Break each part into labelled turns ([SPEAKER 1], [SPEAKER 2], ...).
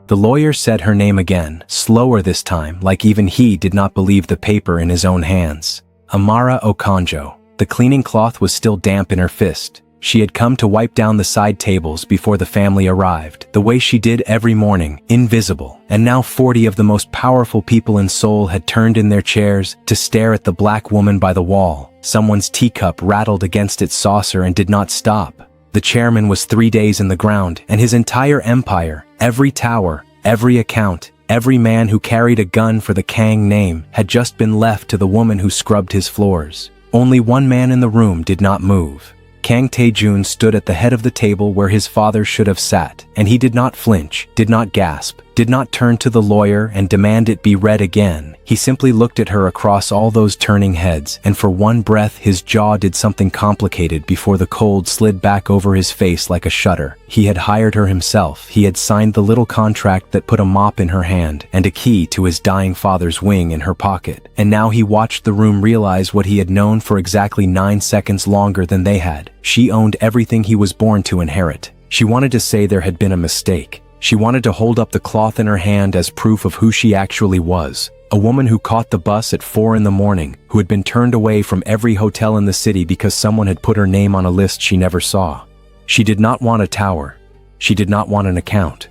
[SPEAKER 1] The lawyer said her name again, slower this time, like even he did not believe the paper in his own hands. Amara Okonjo. The cleaning cloth was still damp in her fist. She had come to wipe down the side tables before the family arrived, the way she did every morning, invisible. And now 40 of the most powerful people in Seoul had turned in their chairs to stare at the black woman by the wall. Someone's teacup rattled against its saucer and did not stop. The chairman was 3 days in the ground, and his entire empire, every tower, every account, every man who carried a gun for the Kang name had just been left to the woman who scrubbed his floors. Only one man in the room did not move. Kang Tae-Joon stood at the head of the table where his father should have sat, and he did not flinch, did not gasp, did not turn to the lawyer and demand it be read again. He simply looked at her across all those turning heads, and for one breath his jaw did something complicated before the cold slid back over his face like a shutter. He had hired her himself. He had signed the little contract that put a mop in her hand and a key to his dying father's wing in her pocket. And now he watched the room realize what he had known for exactly 9 seconds longer than they had. She owned everything he was born to inherit. She wanted to say there had been a mistake. She wanted to hold up the cloth in her hand as proof of who she actually was. A woman who caught the bus at 4 in the morning, who had been turned away from every hotel in the city because someone had put her name on a list she never saw. She did not want a tower. She did not want an account.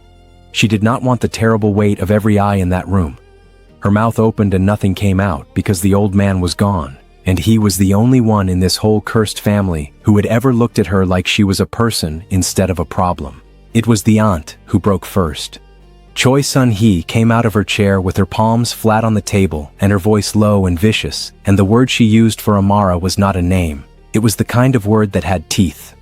[SPEAKER 1] She did not want the terrible weight of every eye in that room. Her mouth opened and nothing came out because the old man was gone. And he was the only one in this whole cursed family who had ever looked at her like she was a person instead of a problem. It was the aunt who broke first. Choi Sun-Hee came out of her chair with her palms flat on the table and her voice low and vicious, and the word she used for Amara was not a name. It was the kind of word that had teeth.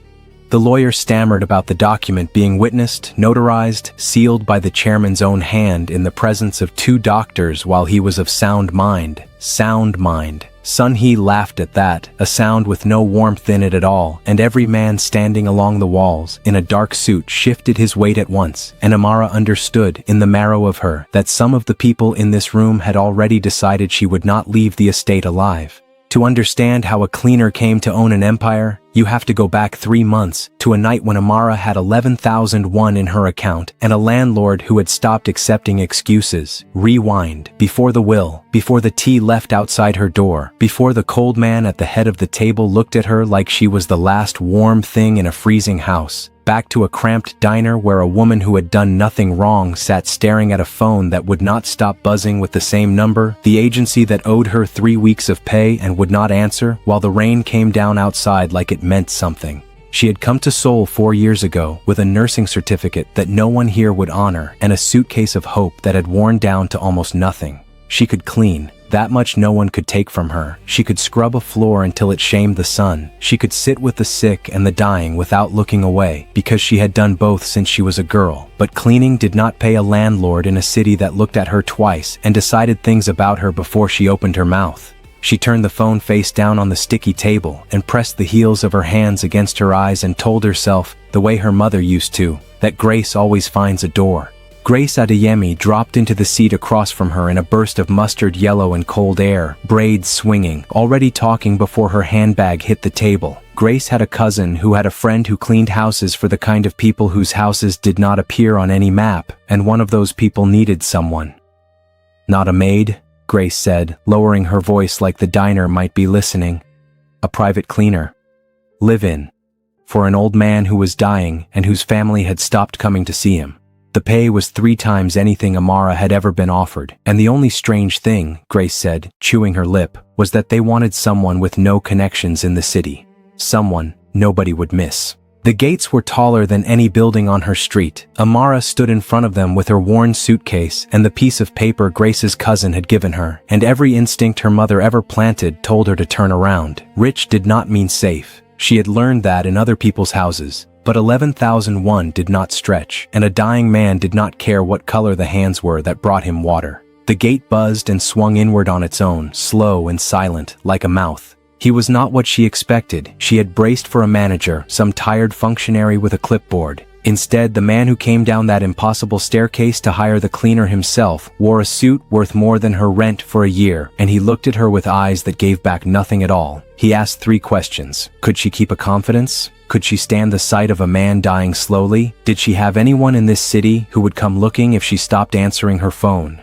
[SPEAKER 1] The lawyer stammered about the document being witnessed, notarized, sealed by the chairman's own hand in the presence of 2 doctors while he was of sound mind. Sound mind. Sun-Hee laughed at that, a sound with no warmth in it at all, and every man standing along the walls, in a dark suit, shifted his weight at once, and Amara understood, in the marrow of her, that some of the people in this room had already decided she would not leave the estate alive. To understand how a cleaner came to own an empire, you have to go back 3 months, to a night when Amara had 11,001 in her account, and a landlord who had stopped accepting excuses. Rewind. Before the will, before the tea left outside her door, before the cold man at the head of the table looked at her like she was the last warm thing in a freezing house. Back to a cramped diner where a woman who had done nothing wrong sat staring at a phone that would not stop buzzing with the same number, the agency that owed her 3 weeks of pay and would not answer, while the rain came down outside like it meant something. She had come to Seoul 4 years ago with a nursing certificate that no one here would honor and a suitcase of hope that had worn down to almost nothing. She could clean. That much no one could take from her. She could scrub a floor until it shamed the sun. She could sit with the sick and the dying without looking away, because she had done both since she was a girl. But cleaning did not pay a landlord in a city that looked at her twice and decided things about her before she opened her mouth. She turned the phone face down on the sticky table and pressed the heels of her hands against her eyes and told herself, the way her mother used to, that grace always finds a door. Grace Adeyemi dropped into the seat across from her in a burst of mustard yellow and cold air, braids swinging, already talking before her handbag hit the table. Grace had a cousin who had a friend who cleaned houses for the kind of people whose houses did not appear on any map, and one of those people needed someone. Not a maid, Grace said, lowering her voice like the diner might be listening. A private cleaner. Live-in. For an old man who was dying and whose family had stopped coming to see him. The pay was 3 times anything Amara had ever been offered, and the only strange thing, Grace said, chewing her lip, was that they wanted someone with no connections in the city. Someone nobody would miss. The gates were taller than any building on her street. Amara stood in front of them with her worn suitcase and the piece of paper Grace's cousin had given her, and every instinct her mother ever planted told her to turn around. Rich did not mean safe. She had learned that in other people's houses. But 11,001 did not stretch, and a dying man did not care what color the hands were that brought him water. The gate buzzed and swung inward on its own, slow and silent, like a mouth. He was not what she expected. She had braced for a manager, some tired functionary with a clipboard. Instead, the man who came down that impossible staircase to hire the cleaner himself wore a suit worth more than her rent for a year, and he looked at her with eyes that gave back nothing at all. He asked 3 questions. Could she keep a confidence? Could she stand the sight of a man dying slowly? Did she have anyone in this city who would come looking if she stopped answering her phone?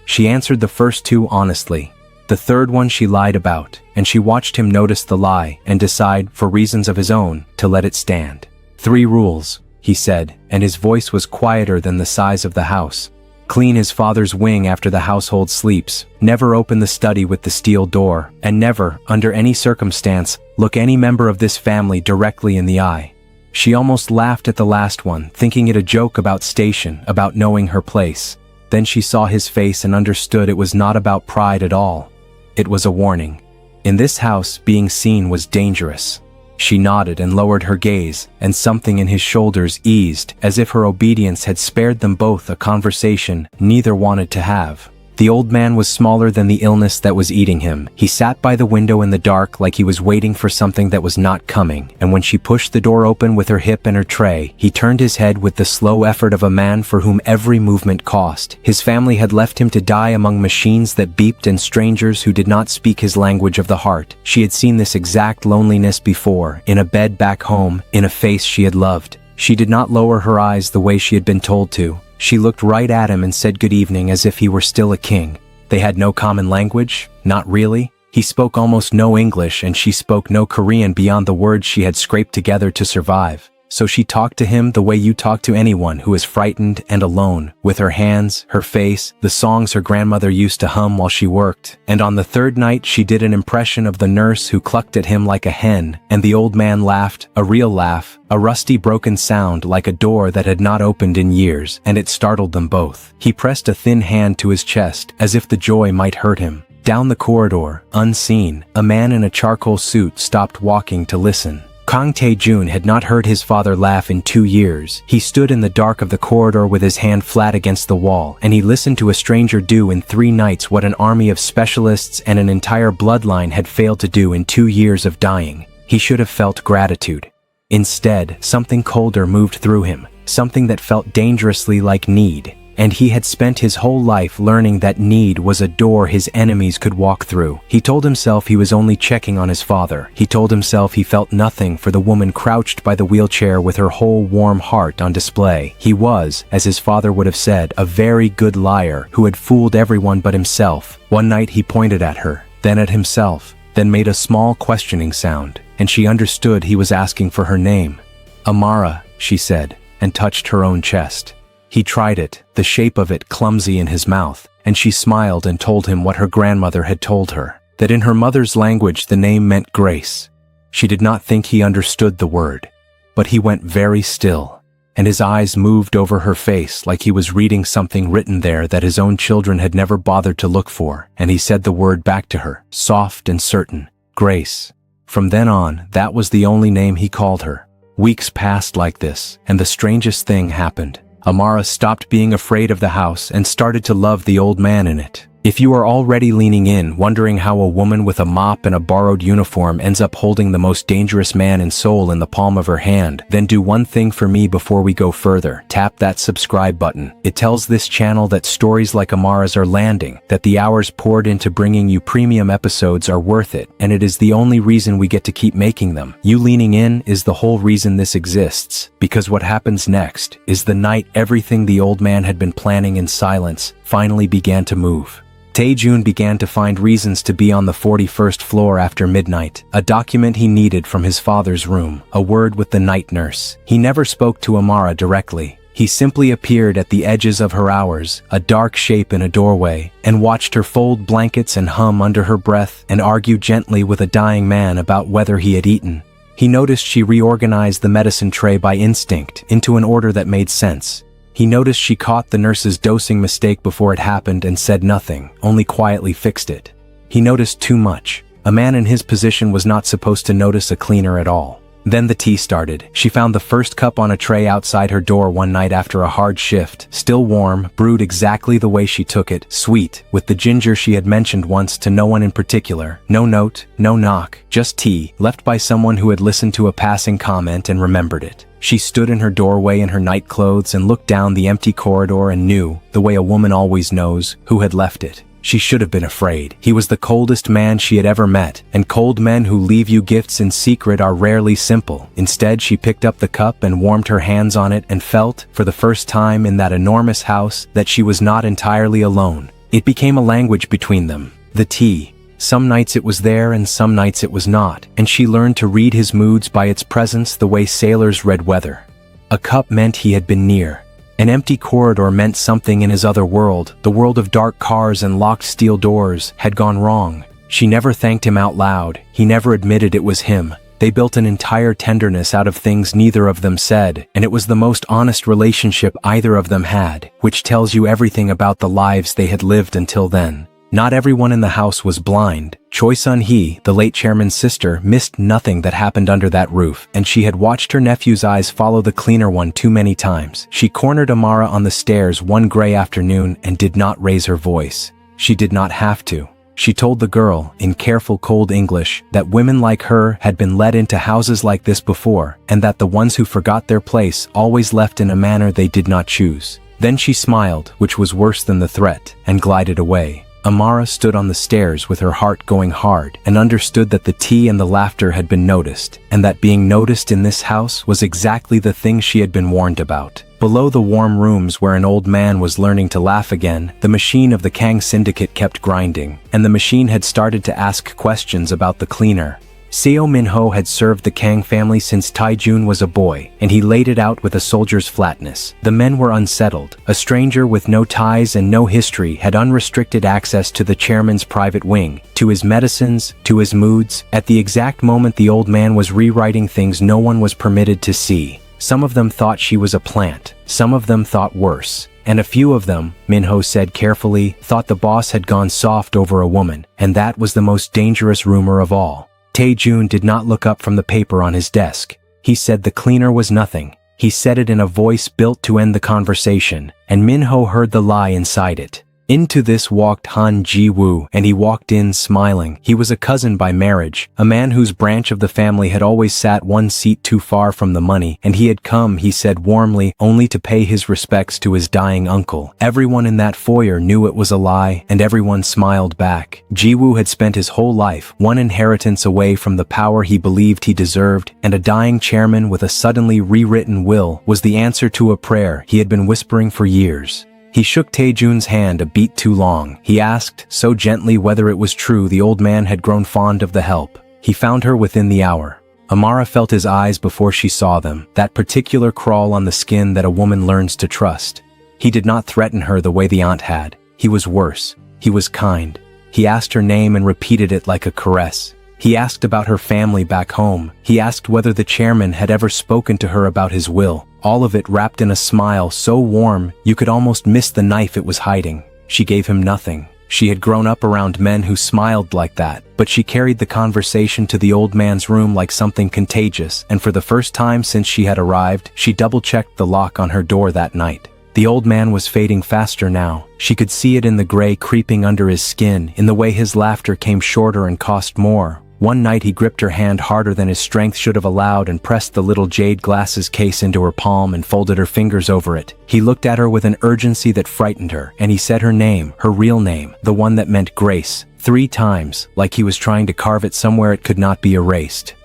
[SPEAKER 1] She answered the first 2 honestly. The third one she lied about, and she watched him notice the lie and decide, for reasons of his own, to let it stand. 3 rules, he said, and his voice was quieter than the size of the house. Clean his father's wing after the household sleeps, never open the study with the steel door, and never, under any circumstance, look any member of this family directly in the eye. She almost laughed at the last one, thinking it a joke about station, about knowing her place. Then she saw his face and understood it was not about pride at all. It was a warning. In this house, being seen was dangerous. She nodded and lowered her gaze, and something in his shoulders eased, as if her obedience had spared them both a conversation neither wanted to have. The old man was smaller than the illness that was eating him. He sat by the window in the dark like he was waiting for something that was not coming, and when she pushed the door open with her hip and her tray, he turned his head with the slow effort of a man for whom every movement cost. His family had left him to die among machines that beeped and strangers who did not speak his language of the heart. She had seen this exact loneliness before, in a bed back home, in a face she had loved. She did not lower her eyes the way she had been told to. She looked right at him and said good evening as if he were still a king. They had no common language? Not really. He spoke almost no English and she spoke no Korean beyond the words she had scraped together to survive. So she talked to him the way you talk to anyone who is frightened and alone, with her hands, her face, the songs her grandmother used to hum while she worked. And on the 3rd night she did an impression of the nurse who clucked at him like a hen, and the old man laughed, a real laugh, a rusty broken sound like a door that had not opened in years, and it startled them both. He pressed a thin hand to his chest, as if the joy might hurt him. Down the corridor, unseen, a man in a charcoal suit stopped walking to listen. Kang Tae-Joon had not heard his father laugh in 2 years. He stood in the dark of the corridor with his hand flat against the wall, and he listened to a stranger do in 3 nights what an army of specialists and an entire bloodline had failed to do in 2 years of dying. He should have felt gratitude. Instead, something colder moved through him, something that felt dangerously like need. And he had spent his whole life learning that need was a door his enemies could walk through. He told himself he was only checking on his father. He told himself he felt nothing for the woman crouched by the wheelchair with her whole warm heart on display. He was, as his father would have said, a very good liar who had fooled everyone but himself. One night he pointed at her, then at himself, then made a small questioning sound, and she understood he was asking for her name. Amara, she said, and touched her own chest. He tried it, the shape of it clumsy in his mouth, and she smiled and told him what her grandmother had told her, that in her mother's language the name meant grace. She did not think he understood the word, but he went very still, and his eyes moved over her face like he was reading something written there that his own children had never bothered to look for, and he said the word back to her, soft and certain, Grace. From then on, that was the only name he called her. Weeks passed like this, and the strangest thing happened. Amara stopped being afraid of the house and started to love the old man in it. If you are already leaning in, wondering how a woman with a mop and a borrowed uniform ends up holding the most dangerous man in Seoul in the palm of her hand, then do one thing for me before we go further. Tap that subscribe button. It tells this channel that stories like Amara's are landing, that the hours poured into bringing you premium episodes are worth it, and it is the only reason we get to keep making them. You leaning in is the whole reason this exists, because what happens next is the night everything the old man had been planning in silence finally began to move. Tae-Joon began to find reasons to be on the 41st floor after midnight, a document he needed from his father's room, a word with the night nurse. He never spoke to Amara directly. He simply appeared at the edges of her hours, a dark shape in a doorway, and watched her fold blankets and hum under her breath and argue gently with a dying man about whether he had eaten. He noticed she reorganized the medicine tray by instinct into an order that made sense. He noticed she caught the nurse's dosing mistake before it happened and said nothing, only quietly fixed it. He noticed too much. A man in his position was not supposed to notice a cleaner at all. Then the tea started. She found the first cup on a tray outside her door one night after a hard shift, still warm, brewed exactly the way she took it, sweet, with the ginger she had mentioned once to no one in particular. No note, no knock, just tea, left by someone who had listened to a passing comment and remembered it. She stood in her doorway in her night clothes and looked down the empty corridor and knew, the way a woman always knows, who had left it. She should have been afraid. He was the coldest man she had ever met, and cold men who leave you gifts in secret are rarely simple. Instead, she picked up the cup and warmed her hands on it and felt, for the first time in that enormous house, that she was not entirely alone. It became a language between them. The tea. Some nights it was there and some nights it was not, and she learned to read his moods by its presence the way sailors read weather. A cup meant he had been near. An empty corridor meant something in his other world. The world of dark cars and locked steel doors had gone wrong. She never thanked him out loud. He never admitted it was him. They built an entire tenderness out of things neither of them said, and it was the most honest relationship either of them had, which tells you everything about the lives they had lived until then. Not everyone in the house was blind. Choi Sun-Hee, the late chairman's sister, missed nothing that happened under that roof, and she had watched her nephew's eyes follow the cleaner one too many times. She cornered Amara on the stairs one gray afternoon and did not raise her voice. She did not have to. She told the girl, in careful cold English, that women like her had been led into houses like this before, and that the ones who forgot their place always left in a manner they did not choose. Then she smiled, which was worse than the threat, and glided away. Amara stood on the stairs with her heart going hard and understood that the tea and the laughter had been noticed, and that being noticed in this house was exactly the thing she had been warned about. Below the warm rooms where an old man was learning to laugh again, the machine of the Kang syndicate kept grinding, and the machine had started to ask questions about the cleaner. Seo Min-ho had served the Kang family since Tae-Joon was a boy, and he laid it out with a soldier's flatness. The men were unsettled. A stranger with no ties and no history had unrestricted access to the chairman's private wing, to his medicines, to his moods. At the exact moment the old man was rewriting things no one was permitted to see. Some of them thought she was a plant. Some of them thought worse. And a few of them, Min-ho said carefully, thought the boss had gone soft over a woman, and that was the most dangerous rumor of all. Tae-Joon did not look up from the paper on his desk. He said the cleaner was nothing. He said it in a voice built to end the conversation, and Min-ho heard the lie inside it. Into this walked Han Ji-woo, and he walked in smiling. He was a cousin by marriage, a man whose branch of the family had always sat one seat too far from the money, and he had come, he said warmly, only to pay his respects to his dying uncle. Everyone in that foyer knew it was a lie, and everyone smiled back. Ji-woo had spent his whole life, one inheritance away from the power he believed he deserved, and a dying chairman with a suddenly rewritten will was the answer to a prayer he had been whispering for years. He shook Tae-Joon's hand a beat too long. He asked, so gently, whether it was true the old man had grown fond of the help. He found her within the hour. Amara felt his eyes before she saw them, that particular crawl on the skin that a woman learns to trust. He did not threaten her the way the aunt had. He was worse. He was kind. He asked her name and repeated it like a caress. He asked about her family back home. He asked whether the chairman had ever spoken to her about his will. All of it wrapped in a smile so warm you could almost miss the knife it was hiding. She gave him nothing. She had grown up around men who smiled like that, but she carried the conversation to the old man's room like something contagious, and for the first time since she had arrived, she double-checked the lock on her door that night. The old man was fading faster now. She could see it in the gray creeping under his skin, in the way his laughter came shorter and cost more. One night he gripped her hand harder than his strength should have allowed and pressed the little jade glasses case into her palm and folded her fingers over it. He looked at her with an urgency that frightened her, and he said her name, her real name, the one that meant Grace, 3 times, like he was trying to carve it somewhere it could not be erased.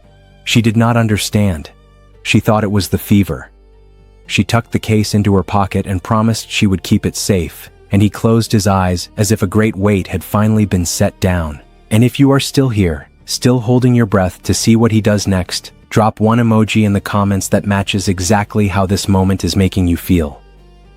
[SPEAKER 1] She did not understand. She thought it was the fever. She tucked the case into her pocket and promised she would keep it safe, and he closed his eyes as if a great weight had finally been set down. And if you are still here, still holding your breath to see what he does next, drop one emoji in the comments that matches exactly how this moment is making you feel.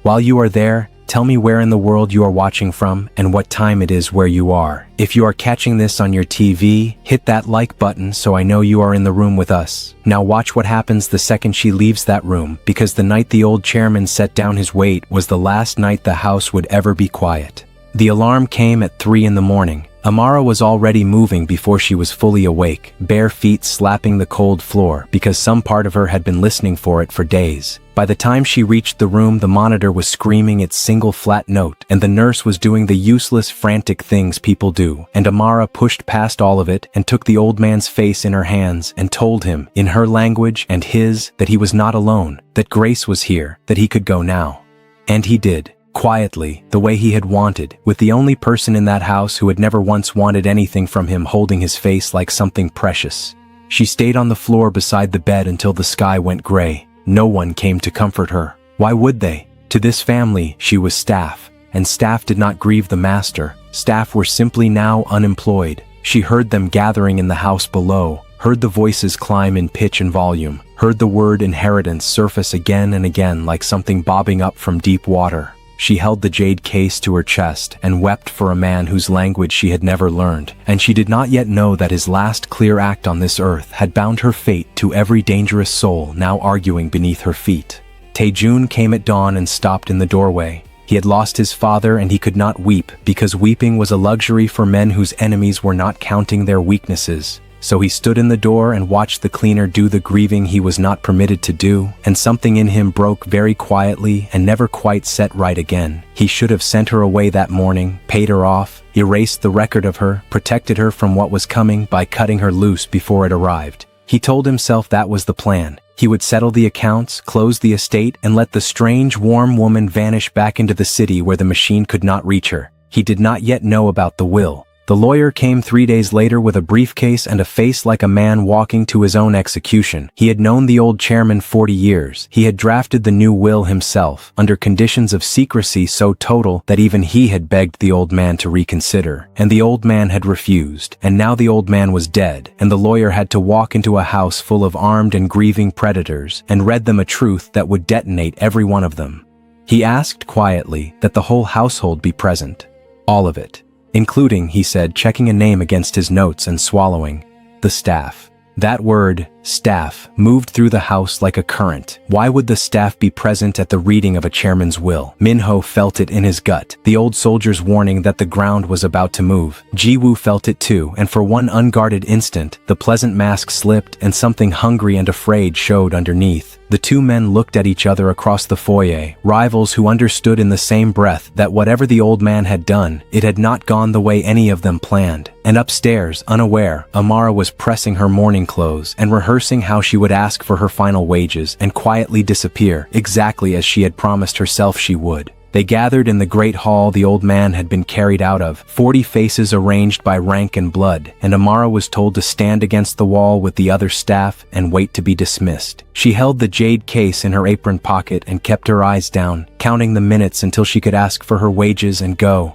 [SPEAKER 1] While you are there, tell me where in the world you are watching from and what time it is where you are. If you are catching this on your TV, hit that like button so I know you are in the room with us. Now watch what happens the second she leaves that room, because the night the old chairman set down his weight was the last night the house would ever be quiet. The alarm came at 3 in the morning. Amara was already moving before she was fully awake, bare feet slapping the cold floor because some part of her had been listening for it for days. By the time she reached the room, the monitor was screaming its single flat note, and the nurse was doing the useless, frantic things people do, and Amara pushed past all of it and took the old man's face in her hands and told him, in her language and his, that he was not alone, that Grace was here, that he could go now. And he did. Quietly, the way he had wanted, with the only person in that house who had never once wanted anything from him holding his face like something precious. She stayed on the floor beside the bed until the sky went gray. No one came to comfort her. Why would they? To this family, she was staff, and staff did not grieve the master. Staff were simply now unemployed. She heard them gathering in the house below, heard the voices climb in pitch and volume, heard the word inheritance surface again and again like something bobbing up from deep water. She held the jade case to her chest and wept for a man whose language she had never learned, and she did not yet know that his last clear act on this earth had bound her fate to every dangerous soul now arguing beneath her feet. Tae-Joon came at dawn and stopped in the doorway. He had lost his father and he could not weep because weeping was a luxury for men whose enemies were not counting their weaknesses. So he stood in the door and watched the cleaner do the grieving he was not permitted to do, and something in him broke very quietly and never quite set right again. He should have sent her away that morning, paid her off, erased the record of her, protected her from what was coming by cutting her loose before it arrived. He told himself that was the plan. He would settle the accounts, close the estate, and let the strange, warm woman vanish back into the city where the machine could not reach her. He did not yet know about the will. The lawyer came 3 days later with a briefcase and a face like a man walking to his own execution. He had known the old chairman 40 years. He had drafted the new will himself, under conditions of secrecy so total that even he had begged the old man to reconsider. And the old man had refused. And now the old man was dead, and the lawyer had to walk into a house full of armed and grieving predators and read them a truth that would detonate every one of them. He asked quietly that the whole household be present. All of it. Including, he said, checking a name against his notes and swallowing, the staff. That word, staff, moved through the house like a current. Why would the staff be present at the reading of a chairman's will? Minho felt it in his gut, the old soldier's warning that the ground was about to move. Ji-woo felt it too, and for one unguarded instant, the pleasant mask slipped and something hungry and afraid showed underneath. The two men looked at each other across the foyer, rivals who understood in the same breath that whatever the old man had done, it had not gone the way any of them planned. And upstairs, unaware, Amara was pressing her morning clothes and rehearsing how she would ask for her final wages and quietly disappear, exactly as she had promised herself she would. They gathered in the great hall the old man had been carried out of, 40 faces arranged by rank and blood, and Amara was told to stand against the wall with the other staff and wait to be dismissed. She held the jade case in her apron pocket and kept her eyes down, counting the minutes until she could ask for her wages and go.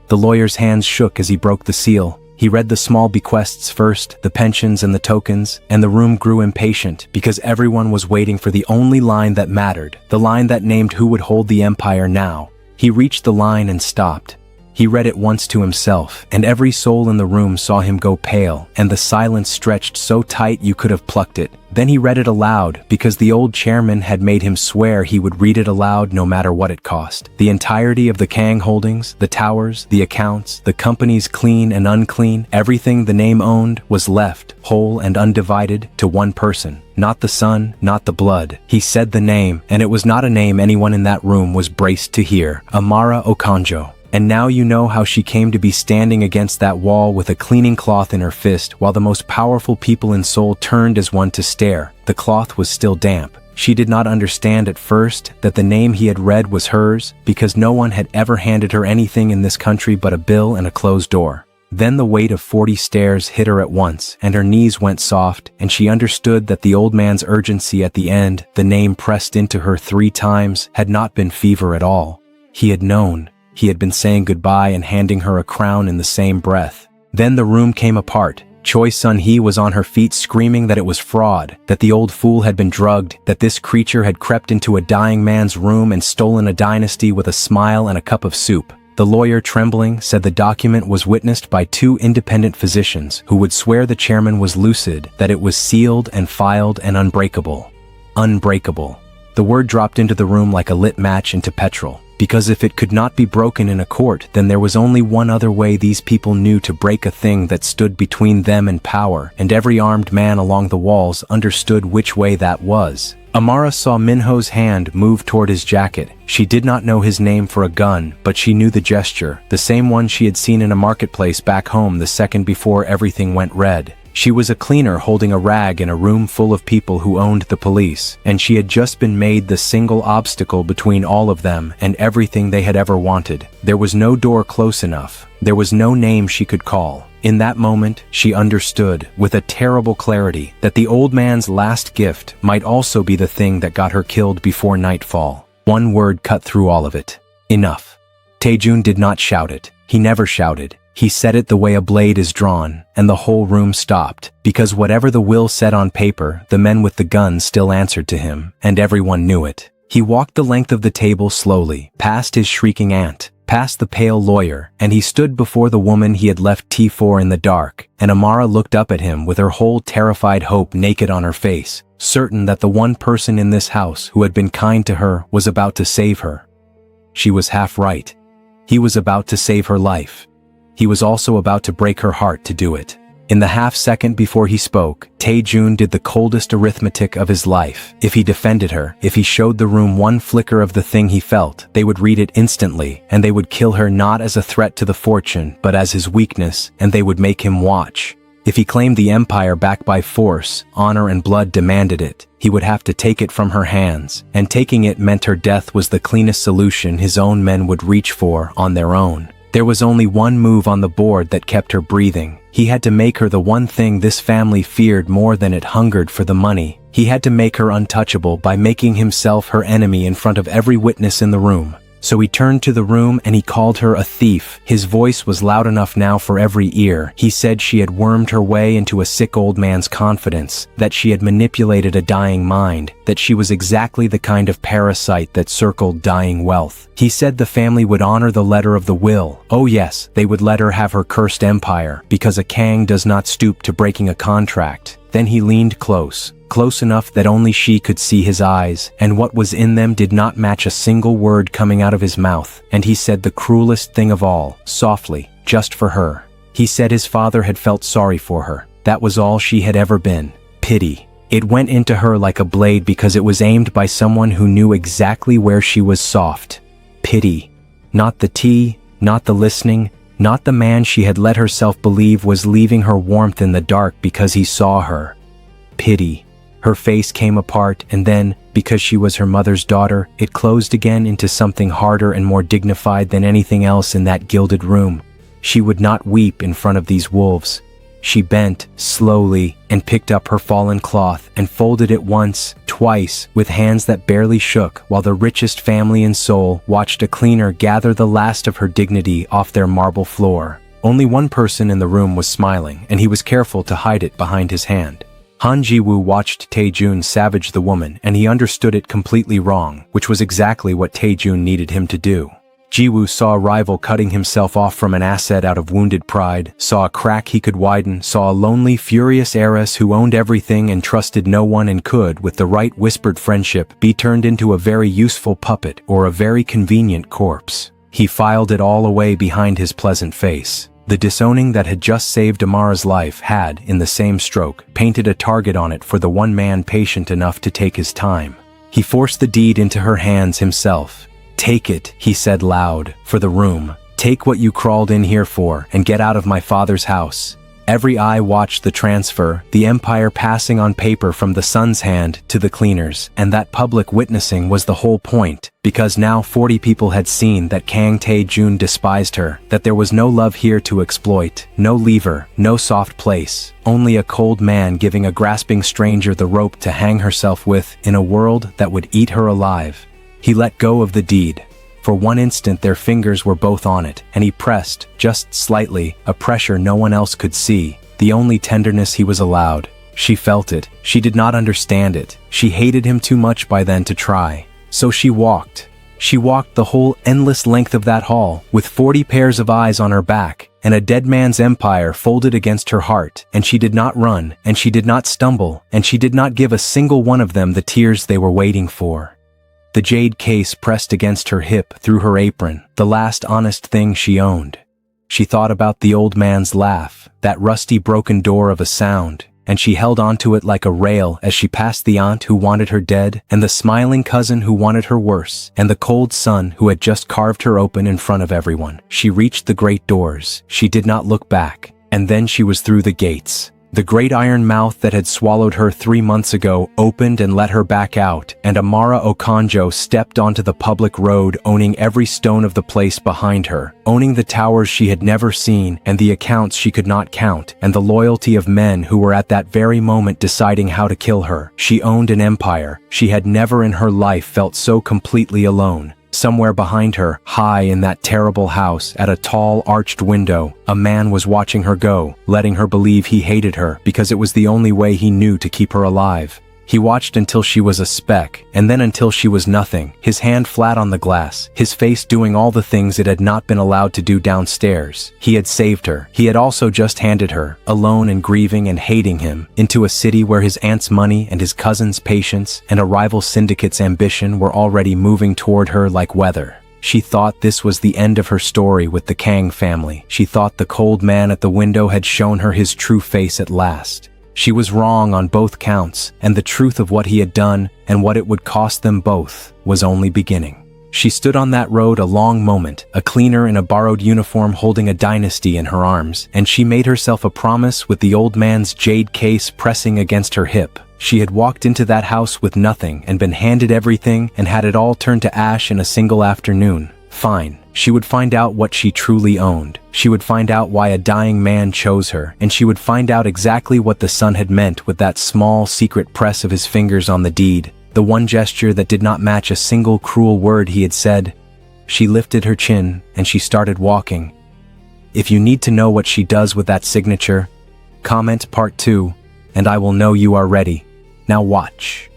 [SPEAKER 1] The lawyer's hands shook as he broke the seal. He read the small bequests first, the pensions and the tokens, and the room grew impatient because everyone was waiting for the only line that mattered, the line that named who would hold the empire now. He reached the line and stopped. He read it once to himself, and every soul in the room saw him go pale, and the silence stretched so tight you could have plucked it. Then he read it aloud, because the old chairman had made him swear he would read it aloud no matter what it cost. The entirety of the Kang holdings, the towers, the accounts, the companies clean and unclean, everything the name owned was left, whole and undivided, to one person. Not the son, not the blood. He said the name, and it was not a name anyone in that room was braced to hear. Amara Okonjo. And now you know how she came to be standing against that wall with a cleaning cloth in her fist while the most powerful people in Seoul turned as one to stare. The cloth was still damp. She did not understand at first that the name he had read was hers because no one had ever handed her anything in this country but a bill and a closed door. Then the weight of 40 stares hit her at once, and her knees went soft, and she understood that the old man's urgency at the end, the name pressed into her 3 times, had not been fever at all. He had known. He had been saying goodbye and handing her a crown in the same breath. Then the room came apart. Choi Sun-Hee was on her feet screaming that it was fraud, that the old fool had been drugged, that this creature had crept into a dying man's room and stolen a dynasty with a smile and a cup of soup. The lawyer, trembling, said the document was witnessed by 2 independent physicians who would swear the chairman was lucid, that it was sealed and filed and unbreakable. Unbreakable. The word dropped into the room like a lit match into petrol. because if it could not be broken in a court, then there was only one other way these people knew to break a thing that stood between them and power, and every armed man along the walls understood which way that was. Amara saw Minho's hand move toward his jacket. She did not know his name for a gun, but she knew the gesture, the same one she had seen in a marketplace back home the second before everything went red. She was a cleaner holding a rag in a room full of people who owned the police, and she had just been made the single obstacle between all of them and everything they had ever wanted. There was no door close enough. There was no name she could call. In that moment, she understood, with a terrible clarity, that the old man's last gift might also be the thing that got her killed before nightfall. One word cut through all of it. Enough. Tae-Joon did not shout it. He never shouted. He said it the way a blade is drawn, and the whole room stopped, because whatever the will said on paper, the men with the guns still answered to him, and everyone knew it. He walked the length of the table slowly, past his shrieking aunt, past the pale lawyer, and he stood before the woman he had left tea for in the dark, and Amara looked up at him with her whole terrified hope naked on her face, certain that the one person in this house who had been kind to her was about to save her. She was half right. He was about to save her life. He was also about to break her heart to do it. In the half-second before he spoke, Tae-Joon did the coldest arithmetic of his life. If he defended her, if he showed the room one flicker of the thing he felt, they would read it instantly, and they would kill her not as a threat to the fortune, but as his weakness, and they would make him watch. If he claimed the empire back by force, honor and blood demanded it, he would have to take it from her hands, and taking it meant her death was the cleanest solution his own men would reach for on their own. There was only one move on the board that kept her breathing. He had to make her the one thing this family feared more than it hungered for, the money. He had to make her untouchable by making himself her enemy in front of every witness in the room. So he turned to the room and he called her a thief. His voice was loud enough now for every ear. He said she had wormed her way into a sick old man's confidence, that she had manipulated a dying mind, that she was exactly the kind of parasite that circled dying wealth. He said the family would honor the letter of the will. Oh yes, they would let her have her cursed empire, because a Kang does not stoop to breaking a contract. Then he leaned close enough that only she could see his eyes, and what was in them did not match a single word coming out of his mouth, and he said the cruelest thing of all, softly, just for her. He said his father had felt sorry for her. That was all she had ever been. Pity. It went into her like a blade because it was aimed by someone who knew exactly where she was soft. Pity. Not the tea, not the listening, not the man she had let herself believe was leaving her warmth in the dark because he saw her. Pity. Her face came apart, and then, because she was her mother's daughter, it closed again into something harder and more dignified than anything else in that gilded room. She would not weep in front of these wolves. She bent, slowly, and picked up her fallen cloth and folded it once, twice, with hands that barely shook, while the richest family in Seoul watched a cleaner gather the last of her dignity off their marble floor. Only one person in the room was smiling, and he was careful to hide it behind his hand. Han Ji-woo watched Tae-Joon savage the woman, and he understood it completely wrong, which was exactly what Tae-Joon needed him to do. Ji-woo saw a rival cutting himself off from an asset out of wounded pride, saw a crack he could widen, saw a lonely, furious heiress who owned everything and trusted no one and could, with the right whispered friendship, be turned into a very useful puppet or a very convenient corpse. He filed it all away behind his pleasant face. The disowning that had just saved Amara's life had, in the same stroke, painted a target on it for the one man patient enough to take his time. He forced the deed into her hands himself. "Take it," he said loud, for the room. "Take what you crawled in here for, and get out of my father's house." Every eye watched the transfer, the empire passing on paper from the son's hand to the cleaner's, and that public witnessing was the whole point, because now 40 people had seen that Kang Tae-Joon despised her, that there was no love here to exploit, no lever, no soft place, only a cold man giving a grasping stranger the rope to hang herself with in a world that would eat her alive. He let go of the deed. For one instant their fingers were both on it, and he pressed, just slightly, a pressure no one else could see, the only tenderness he was allowed. She felt it. She did not understand it. She hated him too much by then to try. So she walked. She walked the whole endless length of that hall, with 40 pairs of eyes on her back, and a dead man's empire folded against her heart, and she did not run, and she did not stumble, and she did not give a single one of them the tears they were waiting for. the jade case pressed against her hip through her apron, the last honest thing she owned. She thought about the old man's laugh, that rusty broken door of a sound, and she held onto it like a rail as she passed the aunt who wanted her dead, and the smiling cousin who wanted her worse, and the cold son who had just carved her open in front of everyone. She reached the great doors. She did not look back, and then she was through the gates. The great iron mouth that had swallowed her 3 months ago opened and let her back out, and Amara Okonjo stepped onto the public road, owning every stone of the place behind her, owning the towers she had never seen and the accounts she could not count, and the loyalty of men who were at that very moment deciding how to kill her. She owned an empire. She had never in her life felt so completely alone. Somewhere behind her, high in that terrible house, at a tall, arched window, a man was watching her go, letting her believe he hated her because it was the only way he knew to keep her alive. He watched until she was a speck, and then until she was nothing, his hand flat on the glass, his face doing all the things it had not been allowed to do downstairs. He had saved her. He had also just handed her, alone and grieving and hating him, into a city where his aunt's money and his cousin's patience and a rival syndicate's ambition were already moving toward her like weather. She thought this was the end of her story with the Kang family. She thought the cold man at the window had shown her his true face at last. She was wrong on both counts, and the truth of what he had done and what it would cost them both was only beginning. She stood on that road a long moment, a cleaner in a borrowed uniform holding a dynasty in her arms, and she made herself a promise with the old man's jade case pressing against her hip. She had walked into that house with nothing and been handed everything and had it all turned to ash in a single afternoon. Fine. She would find out what she truly owned. She would find out why a dying man chose her, and she would find out exactly what the son had meant with that small, secret press of his fingers on the deed, the one gesture that did not match a single cruel word he had said. She lifted her chin, and she started walking. If you need to know what she does with that signature, comment part 2, and I will know you are ready. Now watch.